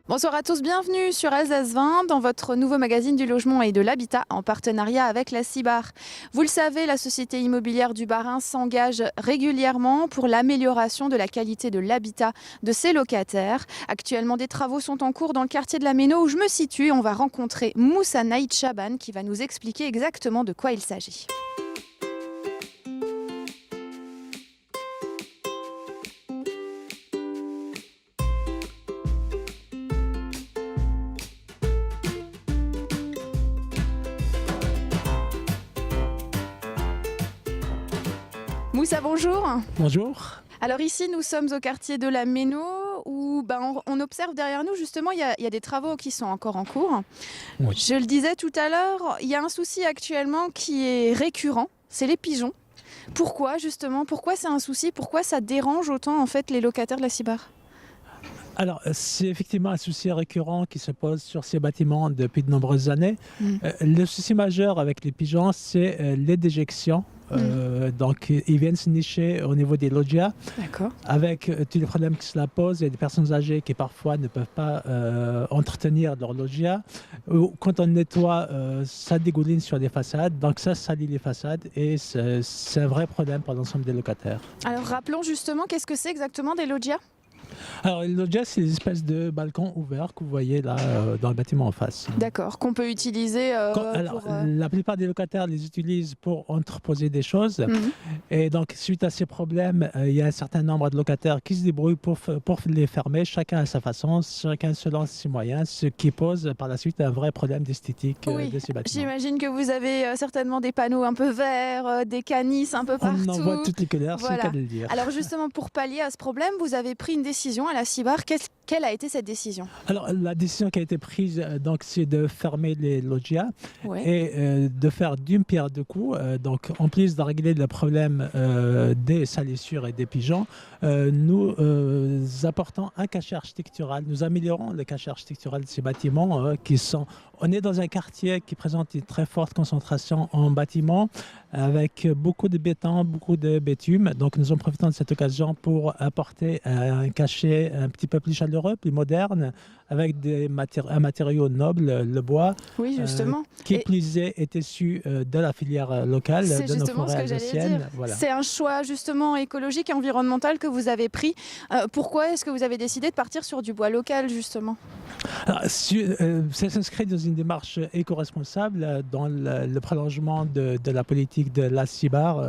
Bonsoir à tous, bienvenue sur Alsace 20 dans votre nouveau magazine du logement et de l'habitat en partenariat avec la CIBAR. Vous le savez, la société immobilière du Bas-Rhin s'engage régulièrement pour l'amélioration de la qualité de l'habitat de ses locataires. Actuellement, des travaux sont en cours dans le quartier de la Méno où je me situe. On va rencontrer Moussa Naïd Chaban qui va nous expliquer exactement de quoi il s'agit. Moussa, bonjour. Bonjour. Alors ici, nous sommes au quartier de la Méno où on observe derrière nous justement, il y a des travaux qui sont encore en cours. Oui. Je le disais tout à l'heure, il y a un souci actuellement qui est récurrent, c'est les pigeons. Pourquoi justement? Pourquoi c'est un souci? Pourquoi ça dérange autant en fait les locataires de la CIBAR? Alors, c'est effectivement un souci récurrent qui se pose sur ces bâtiments depuis de nombreuses années. Le souci majeur avec les pigeons, c'est les déjections. Donc, ils viennent se nicher au niveau des loggias. D'accord. Avec tous les problèmes qui cela pose, il y a des personnes âgées qui parfois ne peuvent pas entretenir leur loggia. Quand on nettoie, ça dégouline sur les façades, donc ça salit les façades et c'est un vrai problème pour l'ensemble des locataires. Alors rappelons justement, qu'est-ce que c'est exactement des loggias? Alors, les loggias, c'est des espèces de balcons ouverts que vous voyez là dans le bâtiment en face. D'accord, qu'on peut utiliser La plupart des locataires les utilisent pour entreposer des choses. Et donc, suite à ces problèmes, il y a un certain nombre de locataires qui se débrouillent pour les fermer, chacun à sa façon, chacun selon ses moyens, ce qui pose par la suite un vrai problème d'esthétique de ces bâtiments. J'imagine que vous avez certainement des panneaux un peu verts, des canisses un peu partout. On en voit toutes les couleurs, Voilà. c'est le cas de le dire. Alors justement, pour pallier à ce problème, vous avez pris une décision à la CIBAR. Quelle a été cette décision? Alors, la décision qui a été prise, donc, c'est de fermer les loggias et de faire d'une pierre deux coups. Donc, en plus de régler le problème des salissures et des pigeons, nous apportons un cachet architectural. Nous améliorons le cachet architectural de ces bâtiments qui sont... On est dans un quartier qui présente une très forte concentration en bâtiments avec beaucoup de béton, beaucoup de bitume. Donc, nous en profitons de cette occasion pour apporter un cachet un petit peu plus chaleureux, plus moderne, avec un matériau noble, le bois, oui, justement. Qui plus est issu de la filière locale, de nos forêts alsaciennes. Voilà. C'est un choix justement écologique et environnemental que vous avez pris. Pourquoi est-ce que vous avez décidé de partir sur du bois local justement? Ça s'inscrit dans une démarche éco-responsable dans le prolongement de la politique de la CIBAR.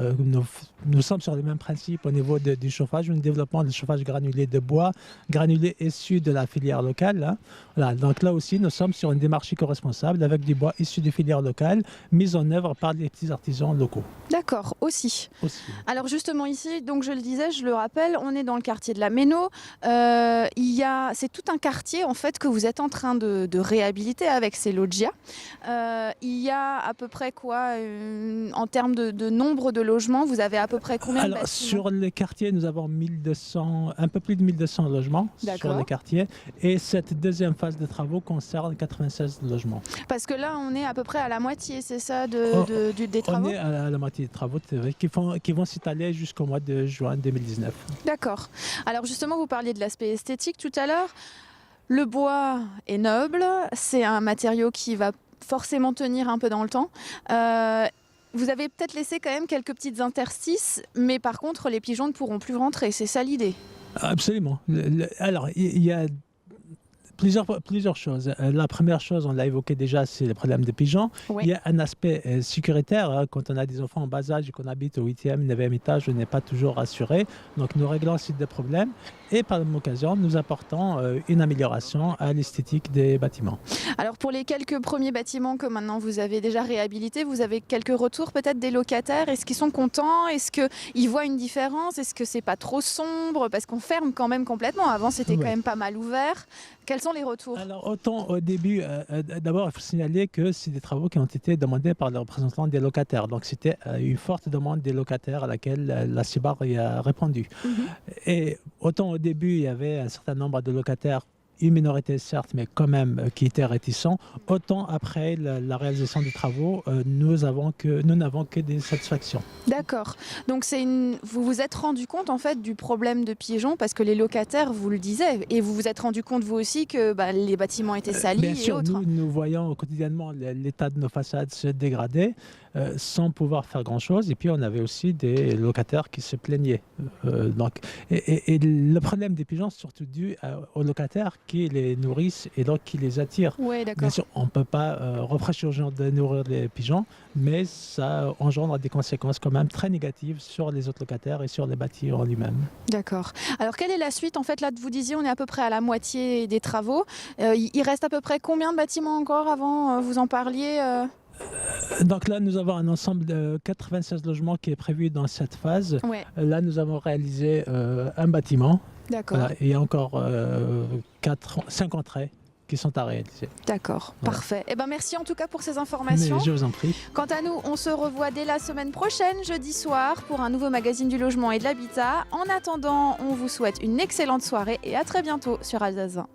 Nous sommes sur les mêmes principes au niveau du chauffage, le développement du chauffage granulé de bois, granulé issu de la filière locale. Hein. Voilà. Donc là aussi, nous sommes sur une démarche éco-responsable avec du bois issu des filières locales, mis en œuvre par des petits artisans locaux. D'accord, aussi. Alors justement ici, donc je le disais, je le rappelle, on est dans le quartier de la Méno. C'est tout un quartier en fait que vous êtes en train de réhabiliter avec ces loggias. Il y a à peu près quoi en termes de nombre de logements? Vous avez à peu près combien de bâtiments? Sur les quartiers, nous avons 1200, un peu plus de 1200 logements sur les quartiers. Et cette deuxième phase de travaux concerne 96 logements. Parce que là, on est à peu près à la moitié, c'est ça, des travaux? On est à la moitié des travaux qui vont s'étaler jusqu'au mois de juin 2019. D'accord. Alors justement, vous parliez de l'aspect esthétique tout à l'heure. Le bois est noble, c'est un matériau qui va forcément tenir un peu dans le temps. Vous avez peut-être laissé quand même quelques petites interstices, mais par contre, les pigeons ne pourront plus rentrer, c'est ça l'idée? Absolument. Alors, il y a plusieurs choses. La première chose, on l'a évoqué déjà, c'est le problème des pigeons. Oui. Il y a un aspect sécuritaire. Hein, quand on a des enfants en bas âge et qu'on habite au 8e, 9e étage, on n'est pas toujours assuré. Donc, nous réglons ces deux problèmes. Et par la même occasion, nous apportons une amélioration à l'esthétique des bâtiments. Alors, pour les quelques premiers bâtiments que maintenant vous avez déjà réhabilités, vous avez quelques retours peut-être des locataires? Est-ce qu'ils sont contents? Est-ce qu'ils voient une différence? Est-ce que c'est pas trop sombre? Parce qu'on ferme quand même complètement. Avant, c'était quand même pas mal ouvert. Quels sont les retours? Alors, autant au début, d'abord, il faut signaler que c'est des travaux qui ont été demandés par les représentants des locataires. Donc, c'était une forte demande des locataires à laquelle la CIBAR y a répondu. Et autant au début, il y avait un certain nombre de locataires une minorité certes, mais quand même qui était réticent. Autant après la réalisation des travaux, nous n'avons que des satisfactions. D'accord. Donc vous vous êtes rendu compte en fait du problème de piégeons parce que les locataires vous le disaient et vous vous êtes rendu compte vous aussi que les bâtiments étaient salis Bien et sûr, autres. nous voyons quotidiennement l'état de nos façades se dégrader sans pouvoir faire grand-chose. Et puis on avait aussi des locataires qui se plaignaient. Et le problème des pigeons, c'est surtout dû aux locataires qui les nourrissent et donc qui les attirent. Oui, d'accord. Bien sûr, on ne peut pas reprocher aux gens de nourrir les pigeons, mais ça engendre des conséquences quand même très négatives sur les autres locataires et sur les bâtis en lui-même. D'accord. Alors quelle est la suite en fait là vous disiez on est à peu près à la moitié des travaux. Il reste à peu près combien de bâtiments encore avant vous en parliez Donc là, nous avons un ensemble de 96 logements qui est prévu dans cette phase. Ouais. Là, nous avons réalisé un bâtiment. D'accord. Voilà, et encore 5 entrées qui sont à réaliser. D'accord, Voilà. Parfait. Eh ben, merci en tout cas pour ces informations. Mais je vous en prie. Quant à nous, on se revoit dès la semaine prochaine, jeudi soir, pour un nouveau magazine du logement et de l'habitat. En attendant, on vous souhaite une excellente soirée et à très bientôt sur Alsace 20.